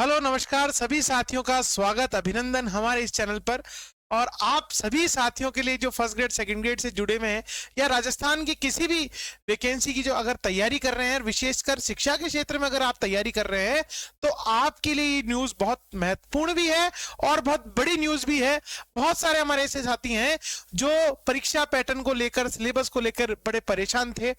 Hello नमस्कार सभी साथियों का स्वागत अभिनंदन हमारे इस चैनल पर। और आप सभी साथियों के लिए जो फर्स्ट ग्रेड सेकंड ग्रेड से जुड़े हुए हैं या राजस्थान की किसी भी वैकेंसी की जो अगर तैयारी कर रहे हैं, विशेषकर शिक्षा के क्षेत्र में अगर आप तैयारी कर रहे हैं तो आपके लिए ये न्यूज बहुत महत्वपूर्ण भी है और बहुत बड़ी न्यूज भी है। बहुत सारे हमारे ऐसे साथी हैं जो परीक्षा पैटर्न को लेकर, सिलेबस को लेकर बड़े परेशान थे।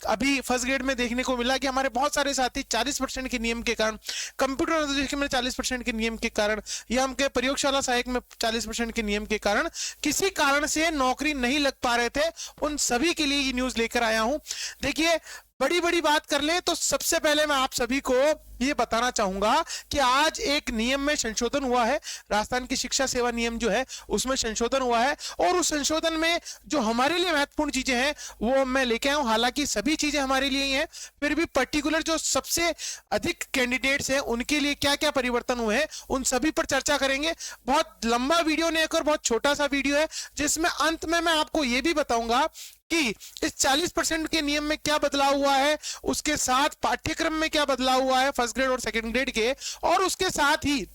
अभी फर्स्ट ग्रेड में देखने को मिला कि हमारे बहुत सारे साथी 40% के नियम के कारण, कंप्यूटर एजुकेशन में 40% के नियम के कारण, या हम प्रयोगशाला सहायक में 40% के नियम के कारण किसी कारण से नौकरी नहीं लग पा रहे थे। उन सभी के लिए ये न्यूज लेकर आया हूं। देखिए, बड़ी बड़ी बात कर ले तो सबसे पहले मैं आप सभी को ये बताना चाहूंगा कि आज एक नियम में संशोधन हुआ है। राजस्थान की शिक्षा सेवा नियम जो है उसमें संशोधन हुआ है और उस संशोधन में जो हमारे लिए महत्वपूर्ण चीजें हैं वो मैं लेके आया हूं। हालांकि सभी चीजें हमारे लिए ही हैं, फिर भी पर्टिकुलर जो सबसे अधिक कैंडिडेट्स हैं उनके लिए क्या क्या परिवर्तन हुए हैं उन सभी पर चर्चा करेंगे। बहुत लंबा वीडियो नहीं और बहुत छोटा सा वीडियो है, जिसमें अंत में मैं आपको ये भी बताऊंगा कि इस 40% के नियम में क्या बदलाव हुआ है, उसके साथ पाठ्यक्रम में क्या बदलाव हुआ है फर्स्ट ग्रेड और सेकंड ग्रेड के, और उसके साथ ही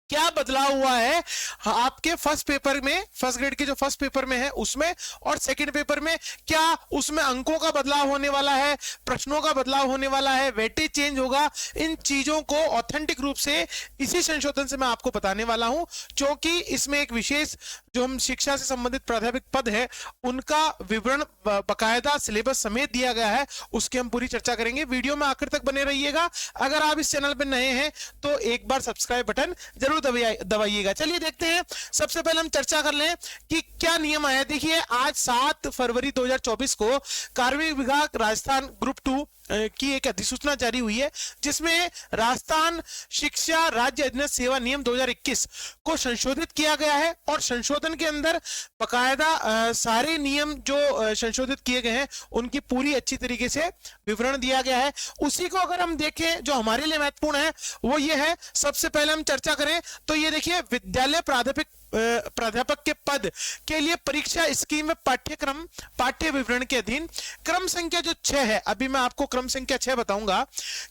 क्या बदलाव हुआ है आपके फर्स्ट पेपर में, फर्स्ट ग्रेड के जो फर्स्ट पेपर में है उसमें, और सेकंड पेपर में क्या उसमें अंकों का बदलाव होने वाला है, प्रश्नों का बदलाव होने वाला है, वेटेज चेंज होगा। इन चीजों को ऑथेंटिक रूप से इसी संशोधन से मैं आपको बताने वाला हूं, क्योंकि इसमें एक विशेष जो हम शिक्षा से संबंधित प्राध्यापक पद है उनका विवरण बकायदा सिलेबस समेत दिया गया है, उसकी हम पूरी चर्चा करेंगे। वीडियो में आखिर तक बने रहिएगा। अगर आप इस चैनल पर नए हैं तो एक बार सब्सक्राइब बटन जरूर दबाइएगा। चलिए देखते हैं, सबसे पहले हम चर्चा कर लें कि क्या नियम आया। देखिए, आज 7 फरवरी 2024 को कार्मिक विभाग राजस्थान ग्रुप 2 की एक अधिसूचना जारी हुई है, जिसमें राजस्थान शिक्षा राज्य अधिनियम सेवा नियम 2021 को संशोधित किया गया है। और संशोधन के अंदर बकायदा सारे नियम जो संशोधित किए गए हैं उनकी पूरी अच्छी तरीके से विवरण दिया गया है। उसी को अगर हम देखें जो हमारे लिए महत्वपूर्ण है वो ये है, सबसे पहले हम चर्चा करें तो ये देखिए, विद्यालय प्राध्यापक के पद के लिए परीक्षा स्कीम में पाठ्यक्रम पाठ्य विवरण के अधीन क्रम संख्या जो 6 है, अभी मैं आपको क्रम संख्या 6 बताऊंगा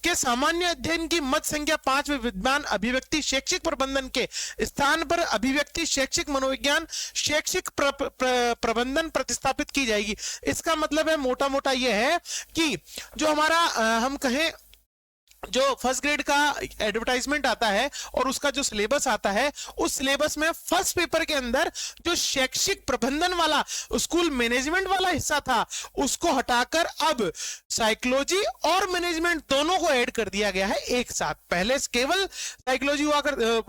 कि सामान्य अध्ययन की मत संख्या 5 में विद्वान अभिव्यक्ति शैक्षिक प्रबंधन के स्थान पर अभिव्यक्ति शैक्षिक मनोविज्ञान शैक्षिक प्रबंधन प्रतिस्थापित की जाएगी। इसका मतलब है मोटा मोटा यह है कि जो हमारा हम कहें जो फर्स्ट ग्रेड का एडवर्टाइजमेंट आता है और उसका जो सिलेबस आता है, उस सिलेबस में फर्स्ट पेपर के अंदर जो शैक्षिक प्रबंधन वाला स्कूल मैनेजमेंट वाला हिस्सा था उसको हटाकर अब साइकोलॉजी और मैनेजमेंट दोनों को ऐड कर दिया गया है एक साथ। पहले केवल साइकोलॉजी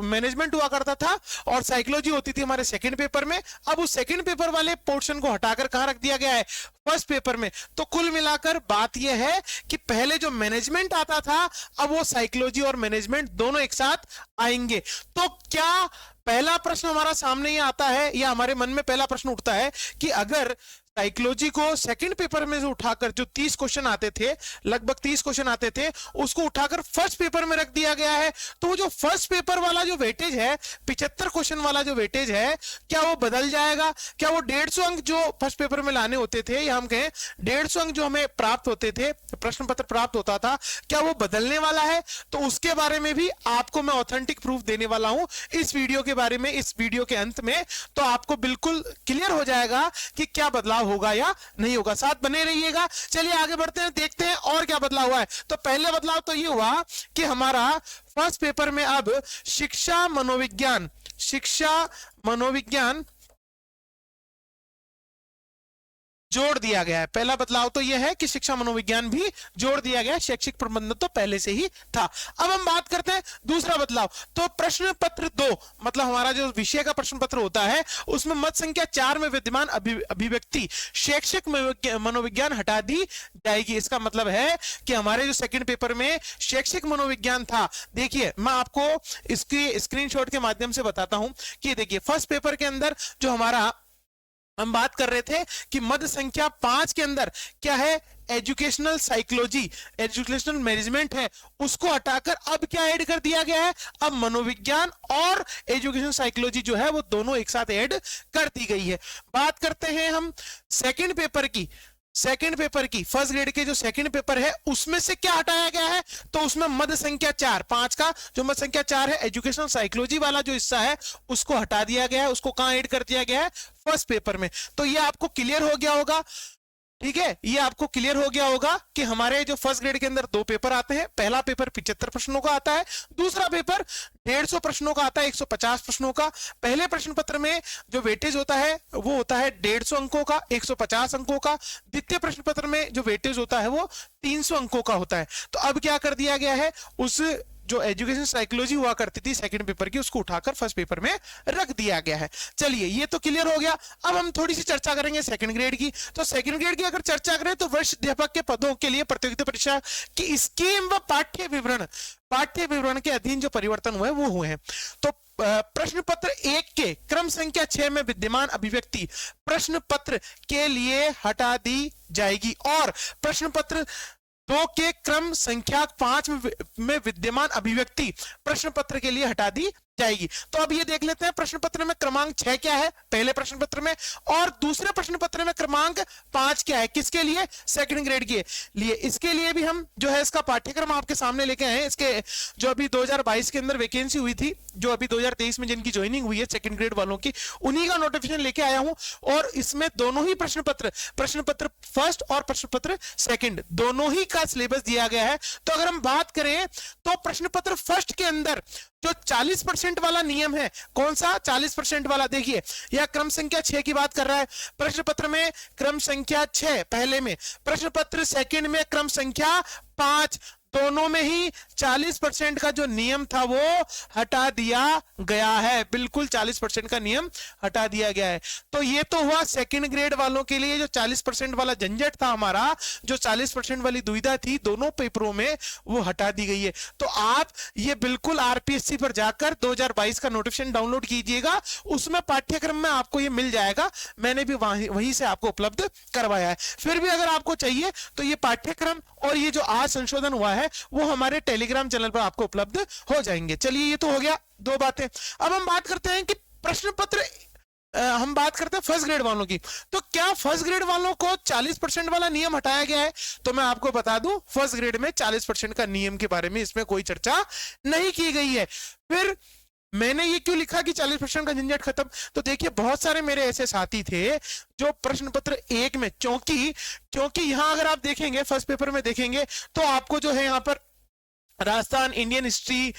मैनेजमेंट हुआ करता था और साइकोलॉजी होती थी हमारे सेकंड पेपर में। अब उस सेकंड पेपर वाले पोर्शन को हटाकर कहां रख दिया गया है, फर्स्ट पेपर में। तो कुल मिलाकर बात यह है कि पहले जो मैनेजमेंट आता था अब वो साइकोलॉजी और मैनेजमेंट दोनों एक साथ आएंगे। तो क्या पहला प्रश्न हमारा सामने ये आता है या हमारे मन में पहला प्रश्न उठता है कि अगर साइकोलॉजी को सेकंड पेपर में से उठाकर जो 30 क्वेश्चन आते थे, लगभग 30 क्वेश्चन आते थे, उसको उठाकर फर्स्ट पेपर में रख दिया गया है, तो वो जो फर्स्ट पेपर वाला जो वेटेज है, 75 क्वेश्चन वाला जो वेटेज है, क्या वो बदल जाएगा? क्या वो 150 अंक जो फर्स्ट पेपर में लाने होते थे, या हम कहें 150 अंक जो हमें प्राप्त होते थे, प्रश्न पत्र प्राप्त होता था, क्या वो बदलने वाला है? तो उसके बारे में भी आपको मैं ऑथेंटिक प्रूफ देने वाला हूं इस वीडियो के बारे में, इस वीडियो के अंत में। तो आपको बिल्कुल क्लियर हो जाएगा कि क्या बदलाव होगा या नहीं होगा। साथ बने रहिएगा। चलिए आगे बढ़ते हैं, देखते हैं और क्या बदलाव हुआ है। तो पहले बदलाव तो ये हुआ कि हमारा फर्स्ट पेपर में अब शिक्षा मनोविज्ञान जोड़ दिया गया है। पहला बदलाव तो यह है कि शिक्षा मनोविज्ञान भी जोड़ दिया गया है, शैक्षिक प्रबंधन तो पहले से ही था। अब हम बात करते हैं दूसरा बदलाव। तो प्रश्न पत्र 2, मतलब हमारा जो विषय का प्रश्न पत्र होता है उसमें मत संख्या 4 में विद्यमान अभिव्यक्ति शैक्षिक मनोविज्ञान हटा दी जाएगी। इसका मतलब है कि हमारे जो सेकंड पेपर में शैक्षिक मनोविज्ञान था, देखिए मैं आपको इसके स्क्रीनशॉट के माध्यम से बताता हूं कि देखिए फर्स्ट पेपर के अंदर जो हमारा हम बात कर रहे थे कि मद संख्या 5 के अंदर क्या है, एजुकेशनल साइकोलॉजी, एजुकेशनल मैनेजमेंट है, उसको हटाकर अब क्या ऐड कर दिया गया है, अब मनोविज्ञान और एजुकेशन साइकोलॉजी जो है वो दोनों एक साथ ऐड कर दी गई है। बात करते हैं हम सेकंड पेपर की। सेकंड पेपर की, फर्स्ट ग्रेड के जो सेकंड पेपर है उसमें से क्या हटाया गया है, तो उसमें मद संख्या 4, 5 का जो मद संख्या 4 है, एजुकेशनल साइकोलॉजी वाला जो हिस्सा है उसको हटा दिया गया है, उसको कहां ऐड कर दिया गया है, फर्स्ट पेपर में। तो ये आपको क्लियर हो गया होगा, ठीक है, ये आपको क्लियर हो गया होगा कि हमारे जो फर्स्ट ग्रेड के अंदर 2 पेपर आते हैं। पहला पेपर 75 प्रश्नों का आता है, दूसरा पेपर 150 प्रश्नों का आता है, 150 प्रश्नों का। पहले प्रश्न पत्र में जो वेटेज होता है वो होता है 150 अंकों का, 150 अंकों का। द्वितीय प्रश्न पत्र में जो वेटेज होता है वो 300 अंकों का होता है। तो अब क्या कर दिया गया है, उस जो एजुकेशन साइकोलॉजी हुआ करती थी सेकंड पेपर की, उसको उठाकर फर्स्ट पेपर में रख दिया गया है। चलिए ये तो क्लियर हो गया। अब हम थोड़ी सी चर्चा करेंगे सेकंड ग्रेड की। तो सेकंड ग्रेड की अगर चर्चा करें तो वरिष्ठ अध्यापक के पदों के लिए प्रतियोगिता परीक्षा की स्कीम व पाठ्य विवरण के अधीन जो परिवर्तन हुए वो हुए हैं। तो प्रश्न पत्र 1 के क्रम संख्या 6 में विद्यमान अभिव्यक्ति प्रश्न पत्र के लिए हटा दी जाएगी और प्रश्न पत्र 2 के क्रम संख्या 5 में विद्यमान अभिव्यक्ति प्रश्न पत्र के लिए हटा दी जाएगी। तो अब ये देख लेते हैं प्रश्न पत्र में क्रमांक 6 क्या है पहले प्रश्न पत्र में, और दूसरे प्रश्न पत्र में क्रमांक 5 क्या है, किसके लिए, सेकंड ग्रेड के लिए। इसके लिए भी हम जो है इसका पाठ्यक्रम आपके सामने लेके आए हैं। इसके जो अभी 2022 के अंदर वैकेंसी हुई थी, जो अभी 2023 में जिनकी ज्वाइनिंग हुई है सेकंड ग्रेड वालों की, उन्हीं का नोटिफिकेशन लेके आया हूं। और इसमें दोनों ही प्रश्न पत्र फर्स्ट और प्रश्न पत्र सेकंड दोनों ही का सिलेबस दिया गया है। तो अगर हम बात करें तो प्रश्न पत्र फर्स्ट के अंदर जो 40% वाला नियम है, कौन सा 40% वाला, देखिए यह क्रम संख्या 6 की बात कर रहा है। प्रश्न पत्र में क्रम संख्या 6 पहले में, प्रश्न पत्र सेकंड में क्रम संख्या 5, दोनों में ही 40% का जो नियम था वो हटा दिया गया है। बिल्कुल 40% का नियम हटा दिया गया है। तो ये तो हुआ सेकंड ग्रेड वालों के लिए जो 40% वाला झंझट था हमारा, जो 40% वाली दुविधा थी दोनों पेपरों में, वो हटा दी गई है। तो आप ये बिल्कुल आरपीएससी पर जाकर 2022 का नोटिफिकेशन डाउनलोड कीजिएगा, उसमें पाठ्यक्रम में आपको ये मिल जाएगा। मैंने भी वहीं से आपको उपलब्ध करवाया है। फिर भी अगर आपको चाहिए तो ये पाठ्यक्रम और ये जो आज संशोधन हुआ है वो हमारे टेलीग्राम चैनल पर आपको उपलब्ध हो जाएंगे। चलिए ये तो हो गया 2 बातें। अब हम बात करते हैं कि प्रश्न पत्र हम बात करते हैं फर्स्ट ग्रेड वालों की। तो क्या फर्स्ट ग्रेड वालों को 40% वाला नियम हटाया गया है? तो मैं आपको बता दूं फर्स्ट ग्रेड में 40% का नियम के बारे में इसमें कोई चर्चा नहीं की गई है। फिर मैंने ये क्यों लिखा कि 40% का झंझट खत्म, तो देखिए बहुत सारे मेरे ऐसे साथी थे जो प्रश्न पत्र 1 में, क्योंकि यहां अगर आप देखेंगे फर्स्ट पेपर में देखेंगे तो आपको जो है यहां पर राजस्थान, इंडियन हिस्ट्री,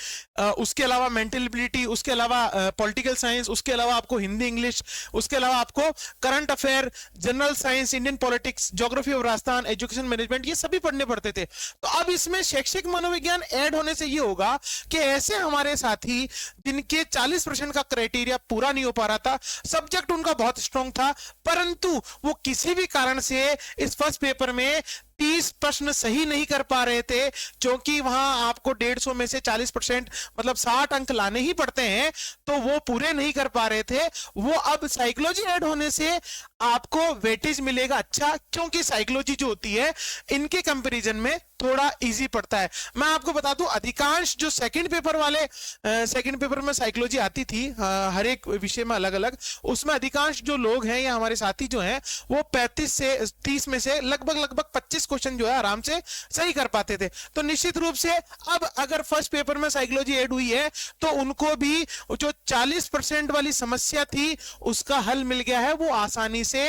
उसके अलावा मेंटल एबिलिटी, उसके अलावा पॉलिटिकल साइंस, उसके अलावा आपको हिंदी इंग्लिश, उसके अलावा आपको current affair, general science, Indian politics, geography of Rajasthan, education management, ये सभी पढ़ने पड़ते थे। तो अब इसमें शैक्षिक मनोविज्ञान ऐड होने से ये होगा कि ऐसे हमारे साथी जिनके 40% का क्राइटेरिया पूरा नहीं हो पा रहा था, सब्जेक्ट उनका बहुत स्ट्रॉन्ग था, परंतु वो किसी भी कारण से इस फर्स्ट पेपर में 30 प्रश्न सही नहीं कर पा रहे थे, क्योंकि वहां आपको 150 में से 40% मतलब 60 अंक लाने ही पड़ते हैं, तो वो पूरे नहीं कर पा रहे थे। वो अब साइकोलॉजी ऐड होने से आपको वेटेज मिलेगा अच्छा, क्योंकि साइकोलॉजी जो होती है इनके कंपैरिजन में थोड़ा इजी पड़ता है। मैं आपको बता दूं अधिकांश जो सेकंड पेपर में साइकोलॉजी आती थी, हर एक विषय में अलग अलग, उसमें अधिकांश जो लोग हैं या हमारे साथी जो हैं वो 35 से 30 में से लगभग 25 क्वेश्चन जो है आराम से सही कर पाते थे। तो निश्चित रूप से अब अगर फर्स्ट पेपर में साइकोलॉजी ऐड हुई है तो उनको भी जो 40% वाली समस्या थी उसका हल मिल गया है। वो आसानी से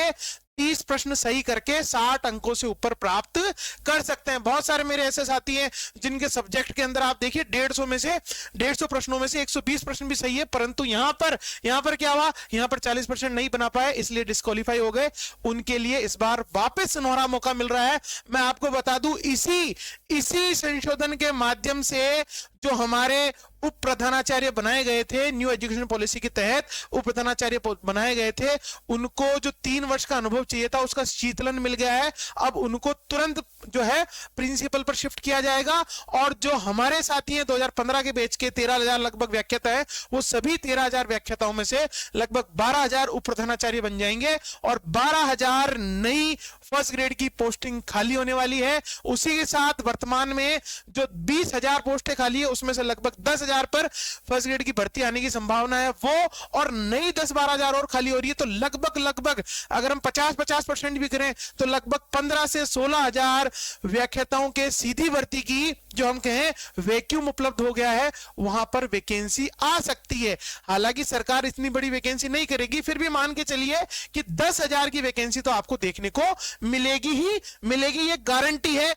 30 प्रश्न सही करके 60 अंकों से ऊपर प्राप्त कर सकते हैं। बहुत सारे मेरे ऐसे साथी हैं जिनके सब्जेक्ट के अंदर आप देखिए 150 प्रश्नों में से 120 प्रश्न भी सही है, परंतु यहां पर क्या हुआ, यहां पर 40% नहीं बना पाए, इसलिए डिस्क्वालीफाई हो गए। उनके लिए इस बार वापस सुनहरा मौका मिल रहा है। मैं आपको बता दूं इसी संशोधन के माध्यम से जो हमारे उप प्रधानाचार्य बनाए गए थे, न्यू एजुकेशन पॉलिसी के तहत उप प्रधानाचार्य बनाए गए थे, उनको जो 3 वर्ष का अनुभव चाहिए था उसका शीतलन मिल गया है। अब उनको तुरंत जो है प्रिंसिपल पर शिफ्ट किया जाएगा, और जो हमारे साथी हैं 2015 के बैच के 13,000 लगभग व्याख्याता है, वो सभी 13,000 व्याख्याताओं में से लगभग 12,000 उप प्रधानाचार्य बन जाएंगे और 12,000 नई फर्स्ट ग्रेड की पोस्टिंग खाली होने वाली है। उसी के साथ वर्तमान में जो 20,000 पोस्टें खाली है उसमें से लगभग 10,000 12,000 पर फर्स्ट ग्रेड की भर्ती आने की संभावना है वो, और नई 10-12 हजार और खाली हो रही है। तो लगभग अगर हम 50% भी करें तो लगभग 15 से 16 हजार व्याख्याताओं के सीधी भर्ती की जो हम कहें वैक्यूम उपलब्ध हो गया है, वहां पर वैकेंसी आ सकती है। हालांकि सरकार इतनी बड़ी वैकेंसी नहीं करेगी, फिर भी मान के चलिए कि 10,000 की वैकेंसी तो आपको देखने को मिलेगी ही मिलेगी, ये गारंटी है।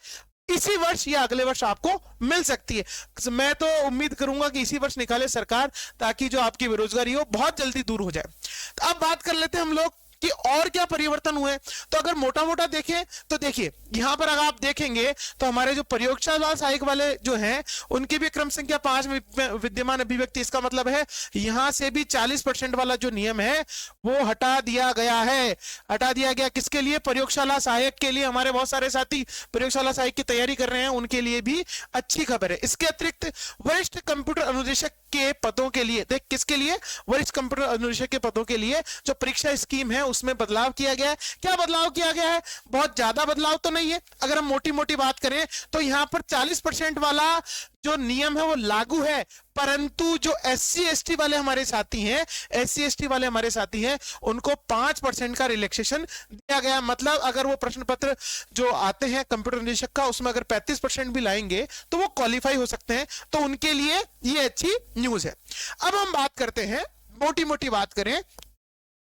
इसी वर्ष या अगले वर्ष आपको मिल सकती है। मैं तो उम्मीद करूंगा कि इसी वर्ष निकाले सरकार, ताकि जो आपकी बेरोजगारी हो बहुत जल्दी दूर हो जाए। तो अब बात कर लेते हैं हम लोग कि और क्या परिवर्तन हुए। तो अगर मोटा मोटा देखें तो देखिए यहां पर अगर आप देखेंगे तो हमारे जो प्रयोगशाला सहायक वाले जो हैं उनकी भी क्रम संख्या 5 में विद्यमान अभिव्यक्ति, इसका मतलब है यहां से भी 40% वाला जो नियम है वो हटा दिया गया है। हटा दिया गया किसके लिए? प्रयोगशाला सहायक के लिए। हमारे बहुत सारे साथी प्रयोगशाला सहायक की तैयारी कर रहे हैं, उनके लिए भी अच्छी खबर है। इसके अतिरिक्त वरिष्ठ कंप्यूटर अनुदेशक के पदों के लिए, देख किसके लिए? वरिष्ठ कंप्यूटर अनुदेशक के पदों के लिए जो परीक्षा स्कीम है उसमें बदलाव किया गया है। क्या बदलाव किया गया है? बहुत ज्यादा बदलाव तो नहीं है। अगर हम मोटी मोटी बात करें तो यहां पर 40% वाला जो नियम है वो लागू है, परंतु जो SC ST वाले हमारे साथी हैं, SC ST वाले हमारे साथी हैं, उनको 5% का रिलैक्सेशन दिया गया। मतलब अगर वो प्रश्न पत्र जो आते हैं कंप्यूटर निदेशक का, उसमें अगर 35% भी लाएंगे तो वो क्वालिफाई हो सकते हैं। तो उनके लिए ये अच्छी न्यूज है। अब हम बात करते हैं, मोटी मोटी बात करें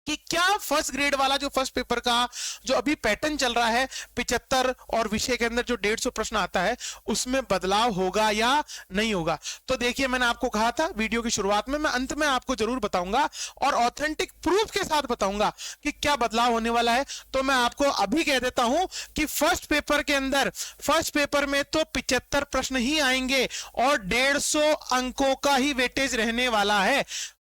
कि क्या फर्स्ट ग्रेड वाला जो फर्स्ट पेपर का जो अभी पैटर्न चल रहा है 75 और विषय के अंदर जो 150 प्रश्न आता है उसमें बदलाव होगा या नहीं होगा। तो देखिए मैंने आपको कहा था वीडियो की शुरुआत में, मैं अंत में आपको जरूर बताऊंगा और ऑथेंटिक प्रूफ के साथ बताऊंगा कि क्या बदलाव होने वाला है। तो मैं आपको अभी कह देता हूं कि फर्स्ट पेपर के अंदर, फर्स्ट पेपर में तो 75 प्रश्न ही आएंगे और 150 अंकों का ही वेटेज रहने वाला है।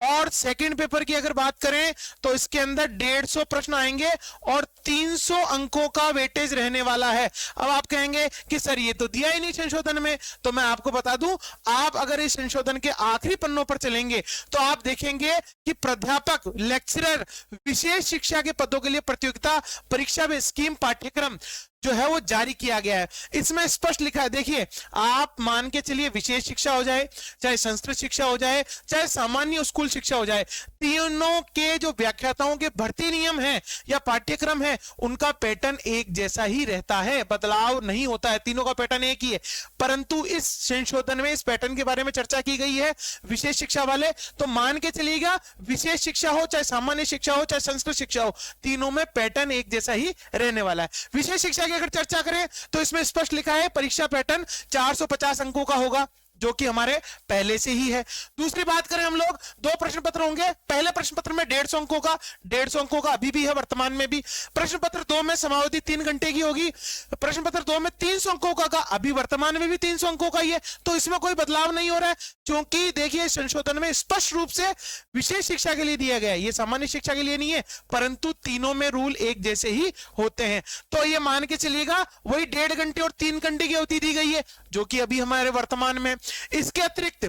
और सेकंड पेपर की अगर बात करें तो इसके अंदर 150 प्रश्न आएंगे और 300 अंकों का वेटेज रहने वाला है। अब आप कहेंगे कि सर ये तो दिया ही नहीं संशोधन में, तो मैं आपको बता दूं, आप अगर इस संशोधन के आखिरी पन्नों पर चलेंगे तो आप देखेंगे कि प्राध्यापक, लेक्चरर, विशेष शिक्षा के पदों के लिए प्रतियोगिता परीक्षा में स्कीम पाठ्यक्रम जो है वो जारी किया गया है। इसमें स्पष्ट लिखा है, देखिए आप मान के चलिए विशेष शिक्षा हो जाए, चाहे संस्कृत शिक्षा हो जाए, चाहे सामान्य स्कूल शिक्षा हो जाए, तीनों के जो व्याख्याताओं के भर्ती नियम है या पाठ्यक्रम है उनका पैटर्न एक जैसा ही रहता है, बदलाव नहीं होता है, तीनों का पैटर्न एक ही है। परंतु इस संशोधन में इस पैटर्न के बारे में चर्चा की गई है विशेष शिक्षा वाले, तो मान के चलिएगा विशेष शिक्षा हो, चाहे सामान्य शिक्षा हो, चाहे संस्कृत शिक्षा हो, तीनों में पैटर्न एक जैसा ही रहने वाला है। विशेष शिक्षा अगर चर्चा करें तो इसमें स्पष्ट लिखा है परीक्षा पैटर्न 450 अंकों का होगा, जो कि हमारे पहले से ही है। दूसरी बात करें हम लोग, 2 प्रश्न पत्र होंगे। पहले प्रश्न पत्र में 150 अंकों का, 150 अंकों का अभी भी है, वर्तमान में भी। प्रश्न पत्र 2 में समावधि 3 घंटे की होगी। प्रश्न पत्र 2 में 300 अंकों का अभी वर्तमान में भी 300 अंकों का ही है। तो इसमें कोई बदलाव नहीं हो रहा है, क्योंकि देखिए संशोधन में स्पष्ट रूप से विशेष शिक्षा के लिए दिया गया है, ये सामान्य शिक्षा के लिए नहीं है, परंतु तीनों में रूल एक जैसे ही होते हैं। तो ये मान के चलिएगा वही 1.5 घंटे और 3 घंटे की अवधि दी गई है, जो कि अभी हमारे वर्तमान में। इसके अतिरिक्त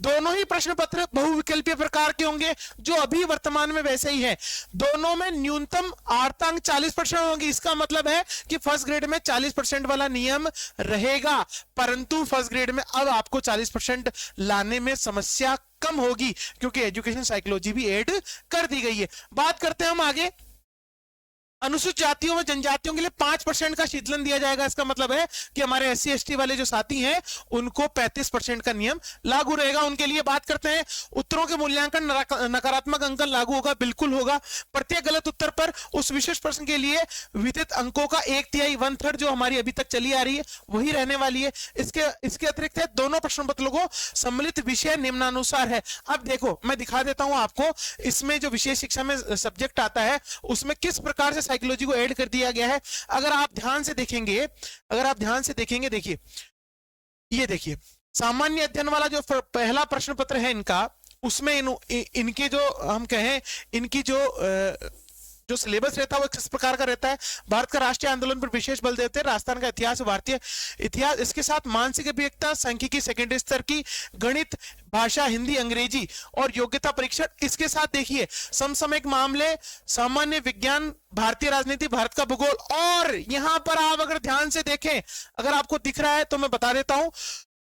दोनों ही प्रश्न पत्र बहुविकल्पीय प्रकार के होंगे, जो अभी वर्तमान में वैसे ही है। दोनों में न्यूनतम आर्तांक 40% होंगे। इसका मतलब है कि फर्स्ट ग्रेड में 40% वाला नियम रहेगा, परंतु फर्स्ट ग्रेड में अब आपको 40% लाने में समस्या कम होगी, क्योंकि एजुकेशन साइकोलॉजी भी ऐड कर दी गई है। बात करते हैं हम आगे, अनुसूचित जातियों व जनजातियों के लिए 5% का शीतलन दिया जाएगा। इसका मतलब है कि हमारे SC ST वाले जो साथी हैं उनको 35% का नियम लागू रहेगा उनके लिए। बात करते हैं उत्तरों के मूल्यांकन नकारात्मक अंकन लागू होगा, बिल्कुल होगा। प्रत्येक गलत उत्तर पर उस विशेष प्रश्न के लिए विदित अंकों का 1/3 1/3 जो हमारी अभी तक चली आ रही है वही रहने वाली है। इसके अतिरिक्त है दोनों प्रश्न पत्रों को सम्मिलित विषय निम्नानुसार है। अब देखो मैं दिखा देता हूं आपको, इसमें जो विशेष शिक्षा में सब्जेक्ट आता है उसमें किस प्रकार से साइकोलॉजी को ऐड कर दिया गया है। अगर आप ध्यान से देखेंगे, देखिए ये देखिए सामान्य अध्ययन वाला जो पहला प्रश्न पत्र है इनका, उसमें इनके जो हम कहें इनकी जो सिलेबस रहता है वो किस प्रकार का रहता है। भारत का राष्ट्रीय आंदोलन पर विशेष बल देते हैं, राजस्थान का इतिहास, भारतीय इतिहास, इसके साथ मानसिक अभियंता, सांख्यिकी सेकेंडरी स्तर की, गणित, भाषा, हिंदी, अंग्रेजी और योग्यता परीक्षण। इसके साथ देखिए समसामयिक मामले, सामान्य विज्ञान, भारतीय राजनीति, भारत का भूगोल। और यहां पर आप अगर ध्यान से देखें, अगर आपको दिख रहा है तो मैं बता देता हूं,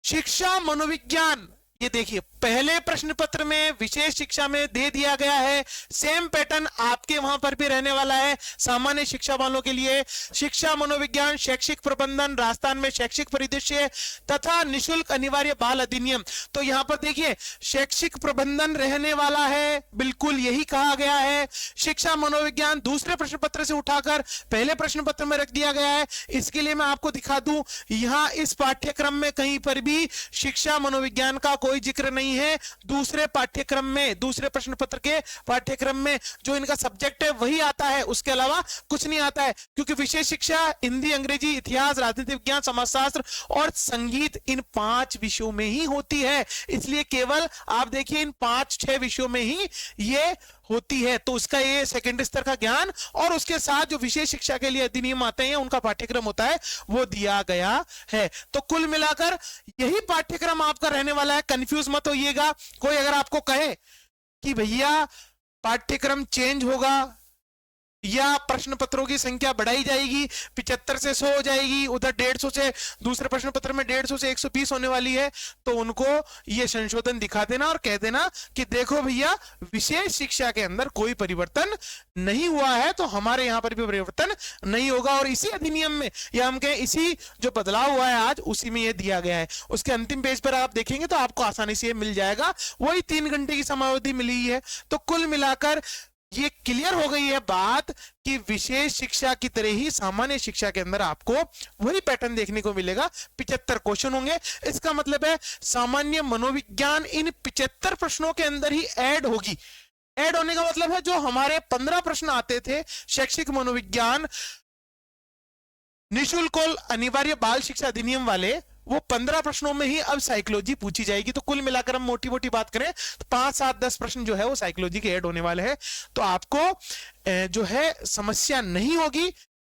शिक्षा मनोविज्ञान, ये देखिए पहले प्रश्न पत्र में विशेष शिक्षा में दे दिया गया है, सेम पैटर्न आपके वहां पर भी रहने वाला है। सामान्य शिक्षा वालों के लिए शिक्षा मनोविज्ञान, शैक्षिक प्रबंधन, राजस्थान में शैक्षिक परिदृश्य तथा निशुल्क अनिवार्य बाल अधिनियम। तो यहां पर देखिए शैक्षिक प्रबंधन रहने वाला है, बिल्कुल यही कहा गया है। शिक्षा मनोविज्ञान दूसरे प्रश्न पत्र से उठाकर पहले प्रश्न पत्र में रख दिया गया है। इसके लिए मैं आपको दिखा दूं, यहां इस पाठ्यक्रम में कहीं पर भी शिक्षा मनोविज्ञान का कोई जिक्र नहीं है। दूसरे पाठ्यक्रम में, दूसरे प्रश्न पत्र के पाठ्यक्रम में जो इनका सब्जेक्ट है वही आता है, उसके अलावा कुछ नहीं आता है। क्योंकि विशेष शिक्षा हिंदी, अंग्रेजी, इतिहास, राजनीति विज्ञान, समाजशास्त्र और संगीत इन 5 विषयों में ही होती है। इसलिए केवल आप देखिए इन 5-6 विषयों में ही ये होती है। तो उसका ये सेकेंडरी स्तर का ज्ञान और उसके साथ जो विशेष शिक्षा के लिए अधिनियम आते हैं उनका पाठ्यक्रम होता है वो दिया गया है। तो कुल मिलाकर यही पाठ्यक्रम आपका रहने वाला है। कंफ्यूज मत होइएगा। कोई अगर आपको कहे कि भैया पाठ्यक्रम चेंज होगा या प्रश्न पत्रों की संख्या बढ़ाई जाएगी, 75 से 100 हो जाएगी, उधर 150 से दूसरे प्रश्न पत्र में 150 से 120 होने वाली है, तो उनको ये संशोधन दिखा देना और कह देना कि देखो भैया विशेष शिक्षा के अंदर कोई परिवर्तन नहीं हुआ है, तो हमारे यहां पर भी परिवर्तन नहीं होगा। और इसी अधिनियम में या हम कहें इसी जो बदलाव हुआ है आज उसी में ये दिया गया है। उसके अंतिम पेज पर आप देखेंगे तो आपको आसानी से ये मिल जाएगा। वही 3 घंटे की समयावधि मिली है। तो कुल मिलाकर ये क्लियर हो गई है बात कि विशेष शिक्षा की तरह ही सामान्य शिक्षा के अंदर आपको वही पैटर्न देखने को मिलेगा। 75 क्वेश्चन होंगे। इसका मतलब है सामान्य मनोविज्ञान इन 75 प्रश्नों के अंदर ही ऐड होगी। ऐड होने का मतलब है जो हमारे 15 प्रश्न आते थे शैक्षिक मनोविज्ञान निःशुल्क और अनिवार्य बाल शिक्षा अधिनियम वाले, वो 15 प्रश्नों में ही अब साइकोलॉजी पूछी जाएगी। तो कुल मिलाकर हम मोटी मोटी बात करें तो 5, 7, 10 प्रश्न जो है वो साइकोलॉजी के ऐड होने वाले हैं। तो आपको जो है समस्या नहीं होगी।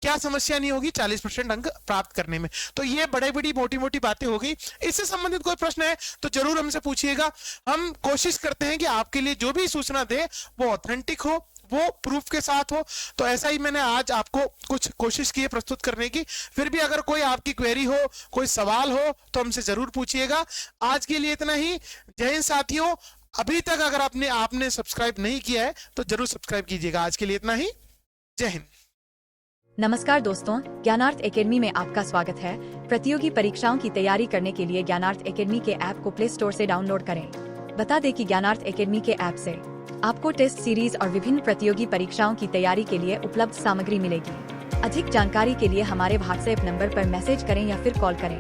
क्या समस्या नहीं होगी? 40% अंक प्राप्त करने में। तो ये बड़ी बड़ी मोटी मोटी बातें होगी। इससे संबंधित कोई प्रश्न है तो जरूर हमसे पूछिएगा। हम कोशिश करते हैं कि आपके लिए जो भी सूचना दे वो ऑथेंटिक हो, वो प्रूफ के साथ हो। तो ऐसा ही मैंने आज आपको कुछ कोशिश की है प्रस्तुत करने की। फिर भी अगर कोई आपकी क्वेरी हो, कोई सवाल हो तो हमसे जरूर पूछिएगा। आज के लिए इतना ही। जय हिंद साथियों। अभी तक अगर आपने सब्सक्राइब नहीं किया है तो जरूर सब्सक्राइब कीजिएगा। आज के लिए इतना ही। जय हिंद। नमस्कार दोस्तों, ज्ञानार्थ एकेडमी में आपका स्वागत है। प्रतियोगी परीक्षाओं की तैयारी करने के लिए ज्ञानार्थ एकेडमी के ऐप को प्ले स्टोर से डाउनलोड करें। बता दें कि ज्ञानार्थ एकेडमी के ऐप से आपको टेस्ट सीरीज और विभिन्न प्रतियोगी परीक्षाओं की तैयारी के लिए उपलब्ध सामग्री मिलेगी। अधिक जानकारी के लिए हमारे व्हाट्सएप नंबर पर मैसेज करें या फिर कॉल करें।